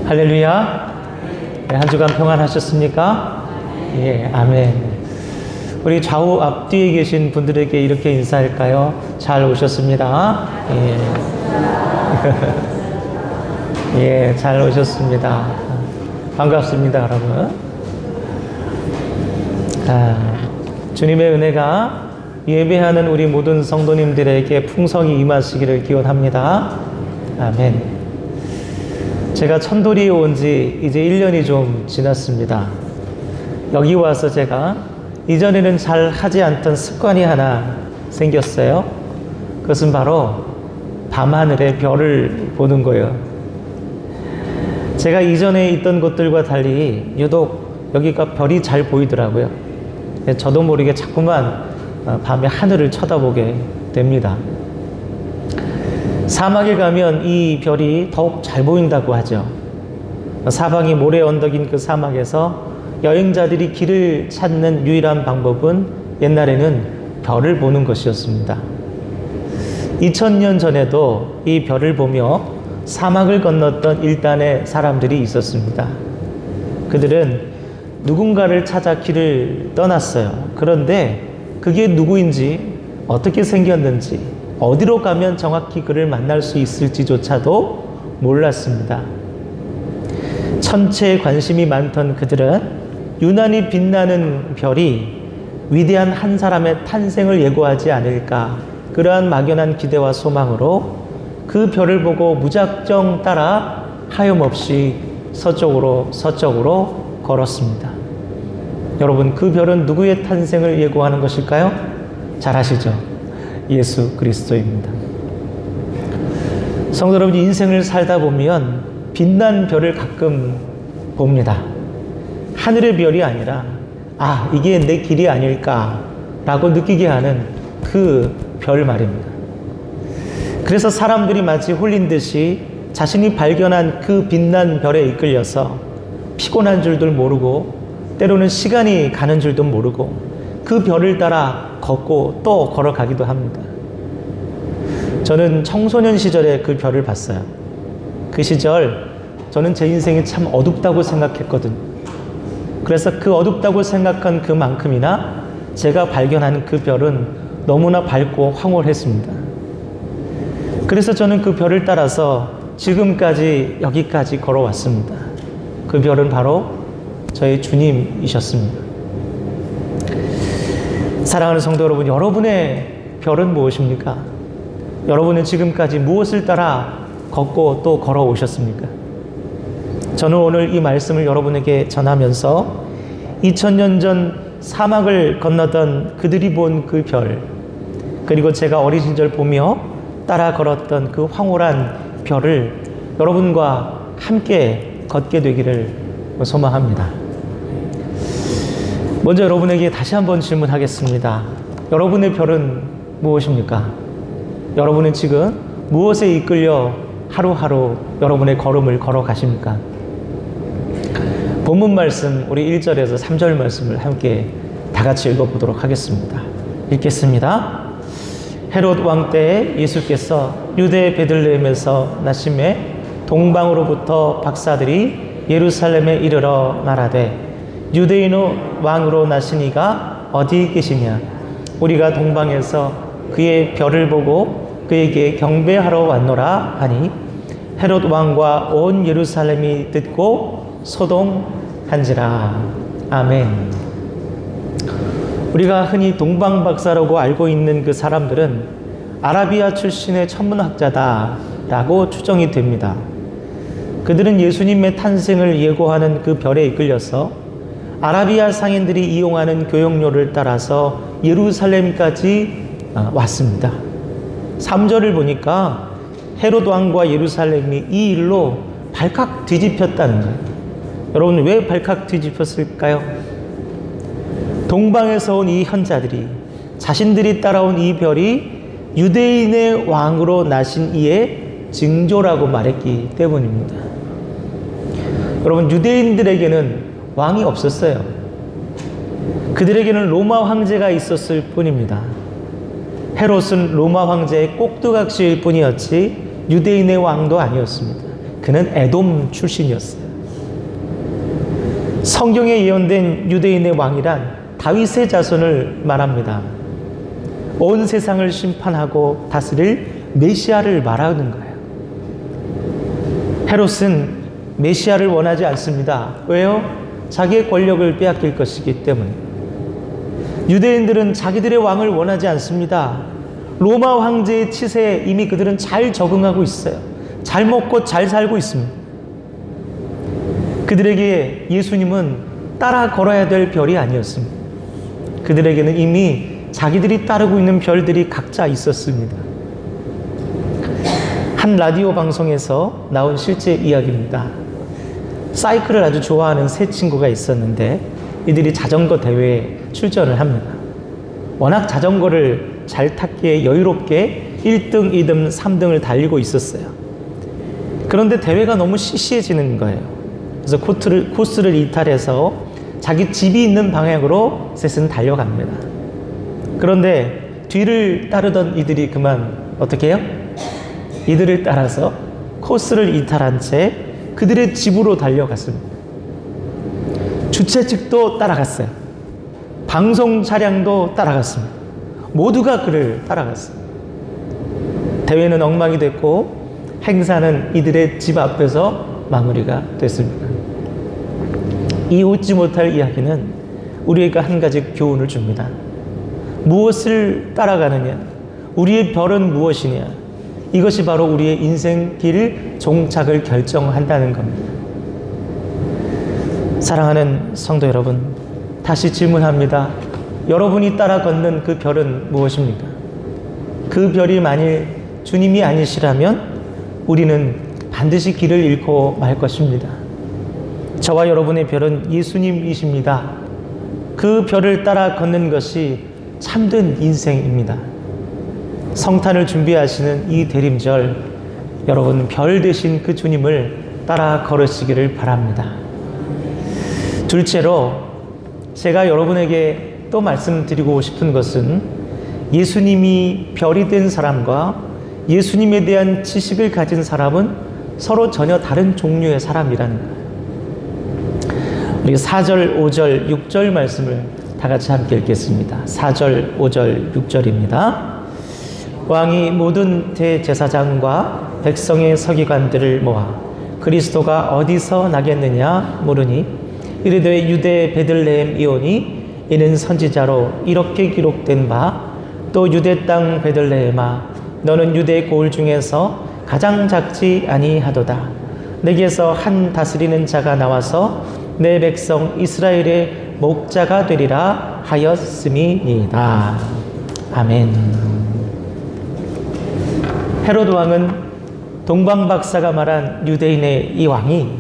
할렐루야. 네, 한 주간 평안하셨습니까? 예, 아멘. 우리 좌우 앞뒤에 계신 분들에게 이렇게 인사할까요? 잘 오셨습니다. 예. 예, 잘 오셨습니다. 반갑습니다, 여러분. 주님의 은혜가 예배하는 우리 모든 성도님들에게 풍성히 임하시기를 기원합니다. 아멘. 제가 천도리에 온 지 이제 1년이 좀 지났습니다. 여기 와서 제가 이전에는 잘 하지 않던 습관이 하나 생겼어요. 그것은 바로 밤하늘의 별을 보는 거예요. 제가 이전에 있던 곳들과 달리 유독 여기가 별이 잘 보이더라고요. 저도 모르게 자꾸만 밤에 하늘을 쳐다보게 됩니다. 사막에 가면 이 별이 더욱 잘 보인다고 하죠. 사방이 모래 언덕인 그 사막에서 여행자들이 길을 찾는 유일한 방법은 옛날에는 별을 보는 것이었습니다. 2000년 전에도 이 별을 보며 사막을 건넜던 일단의 사람들이 있었습니다. 그들은 누군가를 찾아 길을 떠났어요. 그런데 그게 누구인지, 어떻게 생겼는지, 어디로 가면 정확히 그를 만날 수 있을지조차도 몰랐습니다. 천체에 관심이 많던 그들은 유난히 빛나는 별이 위대한 한 사람의 탄생을 예고하지 않을까, 그러한 막연한 기대와 소망으로 그 별을 보고 무작정 따라 하염없이 서쪽으로 걸었습니다. 여러분, 그 별은 누구의 탄생을 예고하는 것일까요? 잘 아시죠? 예수 그리스도입니다. 성도 여러분, 인생을 살다 보면 빛난 별을 가끔 봅니다. 하늘의 별이 아니라 이게 내 길이 아닐까라고 느끼게 하는 그 별 말입니다. 그래서 사람들이 마치 홀린 듯이 자신이 발견한 그 빛난 별에 이끌려서 피곤한 줄도 모르고 때로는 시간이 가는 줄도 모르고 그 별을 따라 걷고 또 걸어가기도 합니다. 저는 청소년 시절에 그 별을 봤어요. 그 시절 저는 제 인생이 참 어둡다고 생각했거든요. 그래서 그 어둡다고 생각한 그만큼이나 제가 발견한 그 별은 너무나 밝고 황홀했습니다. 그래서 저는 그 별을 따라서 지금까지 여기까지 걸어왔습니다. 그 별은 바로 저의 주님이셨습니다. 사랑하는 성도 여러분, 여러분의 별은 무엇입니까? 여러분은 지금까지 무엇을 따라 걷고 또 걸어오셨습니까? 저는 오늘 이 말씀을 여러분에게 전하면서 2000년 전 사막을 건너던 그들이 본 그 별, 그리고 제가 어린 시절 보며 따라 걸었던 그 황홀한 별을 여러분과 함께 걷게 되기를 소망합니다. 먼저 여러분에게 다시 한번 질문하겠습니다. 여러분의 별은 무엇입니까? 여러분은 지금 무엇에 이끌려 하루하루 여러분의 걸음을 걸어가십니까? 본문 말씀, 우리 1절에서 3절 말씀을 함께 다 같이 읽어보도록 하겠습니다. 읽겠습니다. 헤롯 왕 때에 예수께서 유대 베들레헴에서 나심에 동방으로부터 박사들이 예루살렘에 이르러 말하되 유대인의 왕으로 나신 이가 어디 계시냐? 우리가 동방에서 그의 별을 보고 그에게 경배하러 왔노라 하니 헤롯 왕과 온 예루살렘이 듣고 소동한지라. 아멘. 우리가 흔히 동방박사라고 알고 있는 그 사람들은 아라비아 출신의 천문학자다라고 추정이 됩니다. 그들은 예수님의 탄생을 예고하는 그 별에 이끌려서 아라비아 상인들이 이용하는 교역로를 따라서 예루살렘까지 왔습니다. 3절을 보니까 헤롯 왕과 예루살렘이 이 일로 발칵 뒤집혔다는 거예요. 여러분, 왜 발칵 뒤집혔을까요? 동방에서 온 이 현자들이, 자신들이 따라온 이 별이 유대인의 왕으로 나신 이의 징조라고 말했기 때문입니다. 여러분, 유대인들에게는 왕이 없었어요. 그들에게는 로마 황제가 있었을 뿐입니다. 헤롯은 로마 황제의 꼭두각시일 뿐이었지 유대인의 왕도 아니었습니다. 그는 에돔 출신이었어요. 성경에 예언된 유대인의 왕이란 다윗의 자손을 말합니다. 온 세상을 심판하고 다스릴 메시아를 말하는 거예요. 헤롯은 메시아를 원하지 않습니다. 왜요? 자기의 권력을 빼앗길 것이기 때문에. 유대인들은 자기들의 왕을 원하지 않습니다. 로마 황제의 치세에 이미 그들은 잘 적응하고 있어요. 잘 먹고 잘 살고 있습니다. 그들에게 예수님은 따라 걸어야 될 별이 아니었습니다. 그들에게는 이미 자기들이 따르고 있는 별들이 각자 있었습니다. 한 라디오 방송에서 나온 실제 이야기입니다. 사이클을 아주 좋아하는 세 친구가 있었는데 이들이 자전거 대회에 출전을 합니다. 워낙 자전거를 잘 탔기에 여유롭게 1등, 2등, 3등을 달리고 있었어요. 그런데 대회가 너무 시시해지는 거예요. 그래서 코스를 이탈해서 자기 집이 있는 방향으로 셋은 달려갑니다. 그런데 뒤를 따르던 이들이 그만 어떻게 해요? 이들을 따라서 코스를 이탈한 채 그들의 집으로 달려갔습니다. 주최 측도 따라갔어요. 방송 차량도 따라갔습니다. 모두가 그를 따라갔습니다. 대회는 엉망이 됐고 행사는 이들의 집 앞에서 마무리가 됐습니다. 이 웃지 못할 이야기는 우리에게 한 가지 교훈을 줍니다. 무엇을 따라가느냐? 우리의 별은 무엇이냐? 이것이 바로 우리의 인생길 종착을 결정한다는 겁니다. 사랑하는 성도 여러분, 다시 질문합니다. 여러분이 따라 걷는 그 별은 무엇입니까? 그 별이 만일 주님이 아니시라면 우리는 반드시 길을 잃고 말 것입니다. 저와 여러분의 별은 예수님이십니다. 그 별을 따라 걷는 것이 참된 인생입니다. 성탄을 준비하시는 이 대림절, 여러분 별 되신 그 주님을 따라 걸으시기를 바랍니다. 둘째로 제가 여러분에게 또 말씀드리고 싶은 것은 예수님이 별이 된 사람과 예수님에 대한 지식을 가진 사람은 서로 전혀 다른 종류의 사람이라는 거예요. 우리 4절, 5절, 6절 말씀을 다 같이 함께 읽겠습니다. 4절, 5절, 6절입니다. 왕이 모든 대제사장과 백성의 서기관들을 모아 그리스도가 어디서 나겠느냐 물으니 이르되 유대 베들레헴 이오니 이는 선지자로 이렇게 기록된 바 또 유대 땅 베들레헴아 너는 유대 고을 중에서 가장 작지 아니하도다. 내게서 한 다스리는 자가 나와서 내 백성 이스라엘의 목자가 되리라 하였음이니이다. 아멘. 헤롯 왕은 동방박사가 말한 유대인의 이 왕이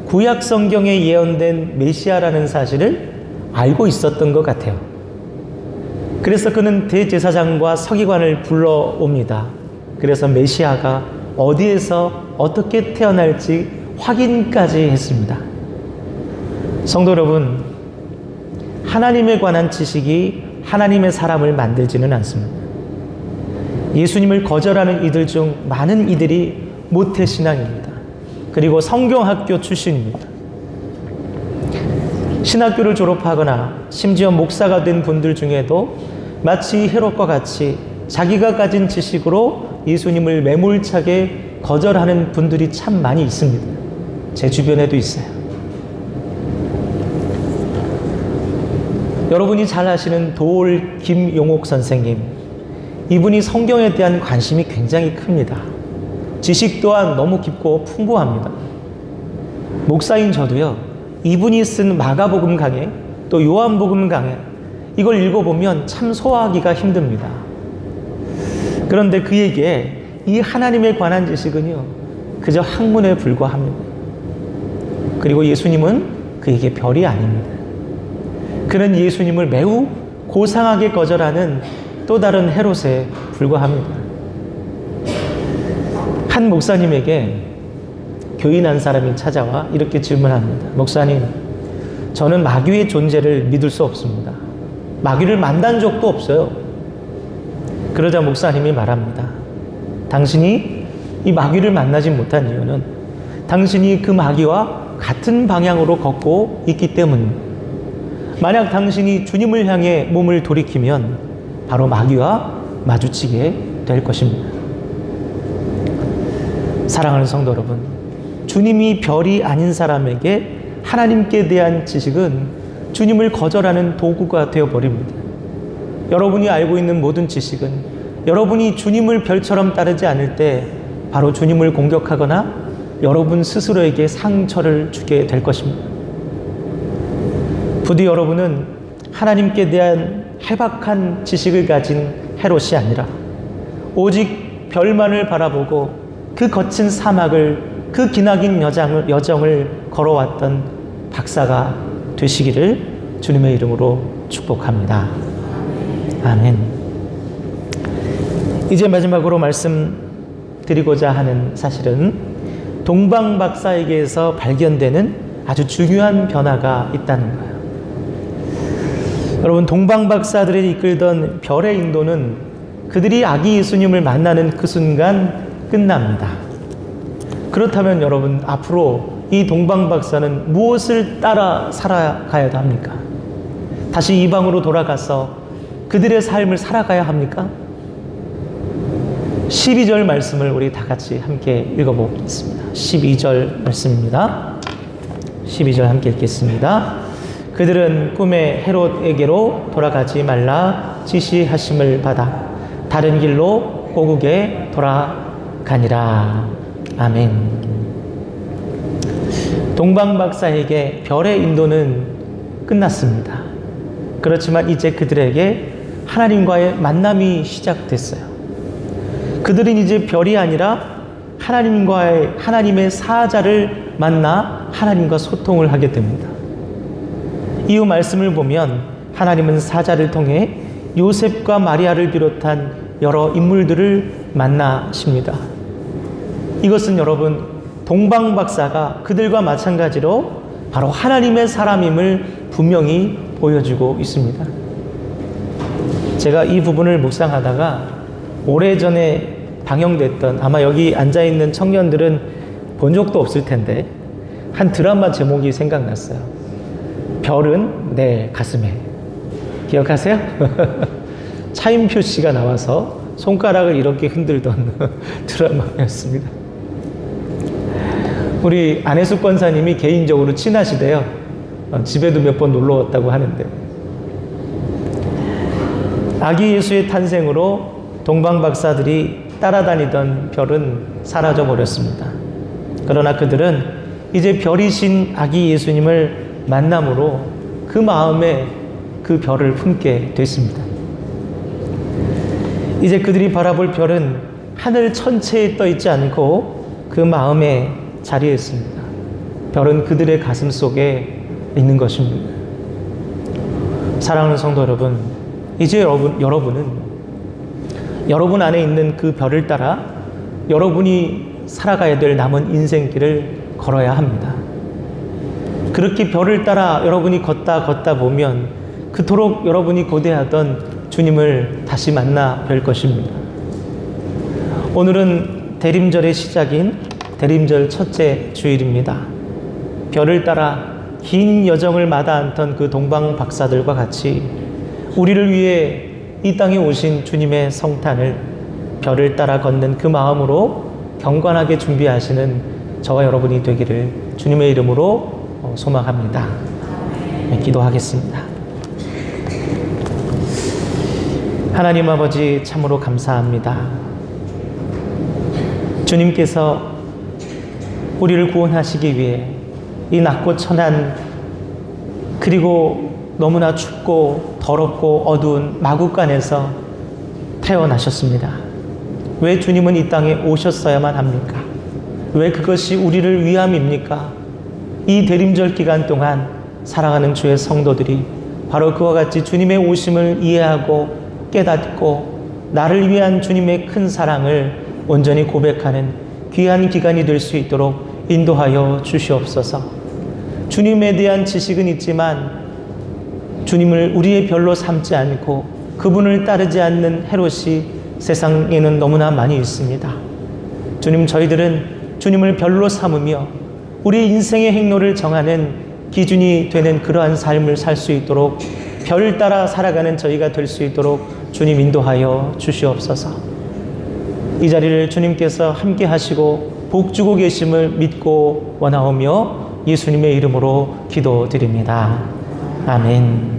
구약 성경에 예언된 메시아라는 사실을 알고 있었던 것 같아요. 그래서 그는 대제사장과 서기관을 불러옵니다. 그래서 메시아가 어디에서 어떻게 태어날지 확인까지 했습니다. 성도 여러분, 하나님에 관한 지식이 하나님의 사람을 만들지는 않습니다. 예수님을 거절하는 이들 중 많은 이들이 모태신앙입니다. 그리고 성경학교 출신입니다. 신학교를 졸업하거나 심지어 목사가 된 분들 중에도 마치 헤롯과 같이 자기가 가진 지식으로 예수님을 매몰차게 거절하는 분들이 참 많이 있습니다. 제 주변에도 있어요. 여러분이 잘 아시는 도올 김용옥 선생님, 이분이 성경에 대한 관심이 굉장히 큽니다. 지식 또한 너무 깊고 풍부합니다. 목사인 저도요, 이분이 쓴 마가복음 강해, 또 요한복음 강해, 이걸 읽어보면 참 소화하기가 힘듭니다. 그런데 그에게 이 하나님에 관한 지식은요, 그저 학문에 불과합니다. 그리고 예수님은 그에게 별이 아닙니다. 그는 예수님을 매우 고상하게 거절하는 또 다른 헤롯에 불과합니다. 한 목사님에게 교인 한 사람이 찾아와 이렇게 질문합니다. 목사님, 저는 마귀의 존재를 믿을 수 없습니다. 마귀를 만난 적도 없어요. 그러자 목사님이 말합니다. 당신이 이 마귀를 만나지 못한 이유는 당신이 그 마귀와 같은 방향으로 걷고 있기 때문입니다. 만약 당신이 주님을 향해 몸을 돌이키면 바로 마귀와 마주치게 될 것입니다. 사랑하는 성도 여러분, 주님이 별이 아닌 사람에게 하나님께 대한 지식은 주님을 거절하는 도구가 되어버립니다. 여러분이 알고 있는 모든 지식은 여러분이 주님을 별처럼 따르지 않을 때 바로 주님을 공격하거나 여러분 스스로에게 상처를 주게 될 것입니다. 부디 여러분은 하나님께 대한 해박한 지식을 가진 헤롯이 아니라 오직 별만을 바라보고 그 거친 사막을, 그 기나긴 여정을 걸어왔던 박사가 되시기를 주님의 이름으로 축복합니다. 아멘. 이제 마지막으로 말씀드리고자 하는 사실은 동방 박사에게서 발견되는 아주 중요한 변화가 있다는 거예요. 여러분, 동방 박사들이 이끌던 별의 인도는 그들이 아기 예수님을 만나는 그 순간 끝납니다. 그렇다면 여러분, 앞으로 이 동방 박사는 무엇을 따라 살아가야 합니까? 다시 이방으로 돌아가서 그들의 삶을 살아가야 합니까? 12절 말씀을 우리 다 같이 함께 읽어보겠습니다. 12절 말씀입니다. 12절 함께 읽겠습니다. 그들은 꿈에 헤롯에게로 돌아가지 말라 지시하심을 받아 다른 길로 고국에 돌아가니라. 아멘. 동방 박사에게 별의 인도는 끝났습니다. 그렇지만 이제 그들에게 하나님과의 만남이 시작됐어요. 그들은 이제 별이 아니라 하나님의 사자를 만나 하나님과 소통을 하게 됩니다. 이후 말씀을 보면 하나님은 사자를 통해 요셉과 마리아를 비롯한 여러 인물들을 만나십니다. 이것은 여러분, 동방 박사가 그들과 마찬가지로 바로 하나님의 사람임을 분명히 보여주고 있습니다. 제가 이 부분을 묵상하다가 오래전에 방영됐던, 아마 여기 앉아있는 청년들은 본 적도 없을 텐데, 한 드라마 제목이 생각났어요. 별은 내 가슴에. 기억하세요? 차인표 씨가 나와서 손가락을 이렇게 흔들던 드라마였습니다. 우리 안혜숙 권사님이 개인적으로 친하시대요. 집에도 몇 번 놀러 왔다고 하는데, 아기 예수의 탄생으로 동방 박사들이 따라다니던 별은 사라져 버렸습니다. 그러나 그들은 이제 별이신 아기 예수님을 만남으로 그 마음에 그 별을 품게 됐습니다. 이제 그들이 바라볼 별은 하늘 천체에 떠 있지 않고 그 마음에 자리했습니다. 별은 그들의 가슴 속에 있는 것입니다. 사랑하는 성도 여러분, 이제 여러분은 여러분 안에 있는 그 별을 따라 여러분이 살아가야 될 남은 인생길을 걸어야 합니다. 그렇게 별을 따라 여러분이 걷다 보면 그토록 여러분이 고대하던 주님을 다시 만나 뵐 것입니다. 오늘은 대림절의 시작인 대림절 첫째 주일입니다. 별을 따라 긴 여정을 마다않던 그 동방 박사들과 같이 우리를 위해 이 땅에 오신 주님의 성탄을 별을 따라 걷는 그 마음으로 경건하게 준비하시는 저와 여러분이 되기를 주님의 이름으로 소망합니다. 네, 기도하겠습니다. 하나님 아버지, 참으로 감사합니다. 주님께서 우리를 구원하시기 위해 이 낮고 천한, 그리고 너무나 춥고 더럽고 어두운 마국간에서 태어나셨습니다. 왜 주님은 이 땅에 오셨어야만 합니까? 왜 그것이 우리를 위함입니까? 이 대림절 기간 동안 사랑하는 주의 성도들이 바로 그와 같이 주님의 오심을 이해하고 깨닫고 나를 위한 주님의 큰 사랑을 온전히 고백하는 귀한 기간이 될 수 있도록 인도하여 주시옵소서. 주님에 대한 지식은 있지만 주님을 우리의 별로 삼지 않고 그분을 따르지 않는 헤롯이 세상에는 너무나 많이 있습니다. 주님, 저희들은 주님을 별로 삼으며 우리 인생의 행로를 정하는 기준이 되는 그러한 삶을 살 수 있도록 별 따라 살아가는 저희가 될 수 있도록 주님 인도하여 주시옵소서. 이 자리를 주님께서 함께 하시고 복 주고 계심을 믿고 원하오며 예수님의 이름으로 기도드립니다. 아멘.